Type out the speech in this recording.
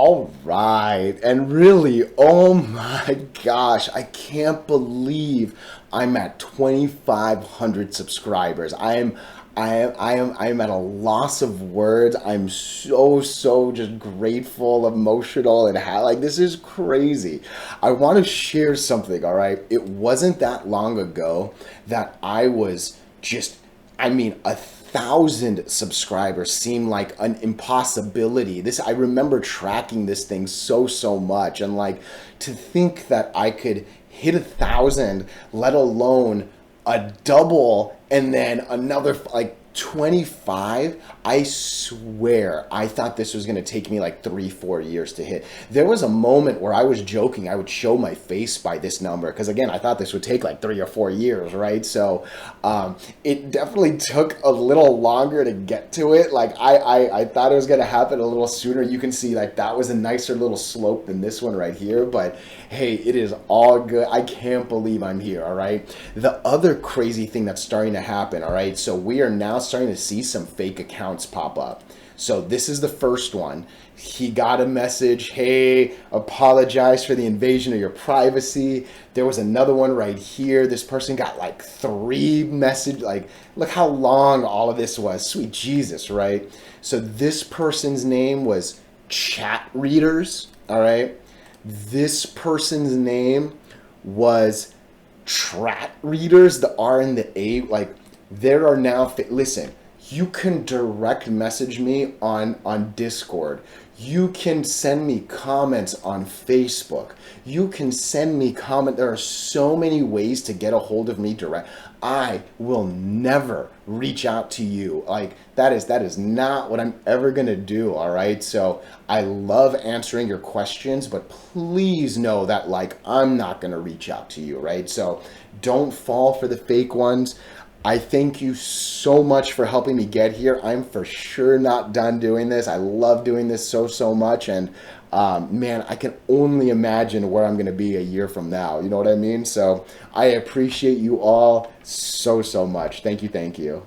All right. And really, oh my gosh, I can't believe I'm at 2,500 subscribers. I am at a loss of words. I'm so just grateful, emotional, and like this is crazy. I want to share something, all right? It wasn't that long ago that I was just, a thousand subscribers seemed like an impossibility. This I remember tracking this thing so much, and like to think that I could hit 1,000, let alone a double, and then another like 25. I swear I thought this was going to take me like 3 4 years to hit. There was a moment where I was joking I would show my face by this number, because again I thought this would take like 3 or 4 years, right? So it definitely took a little longer to get to it. Like I thought it was going to happen a little sooner. You can see like that was a nicer little slope than this one right here, but hey, it is all good. I can't believe I'm here, all right? The other crazy thing that's starting to happen, all right? So we are now starting to see some fake accounts pop up. So this is the first one. He got a message, hey, apologize for the invasion of your privacy. There was another one right here. This person got like three message, like look how long all of this was. Sweet Jesus, right? So this person's name was Chat Readers, all right? This person's name was Trat Readers, the R and the A. Like there are now, listen, you can direct message me on Discord. You can send me comments on Facebook. You can send me comment. There are so many ways to get a hold of me direct. I will never reach out to you. Like that is not what I'm ever gonna do. All right. So I love answering your questions, but please know that like I'm not gonna reach out to you. Right. So don't fall for the fake ones. I thank you so much for helping me get here. I'm for sure not done doing this. I love doing this so much. And man, I can only imagine where I'm going to be a year from now. You know what I mean? So I appreciate you all so much. Thank you. Thank you.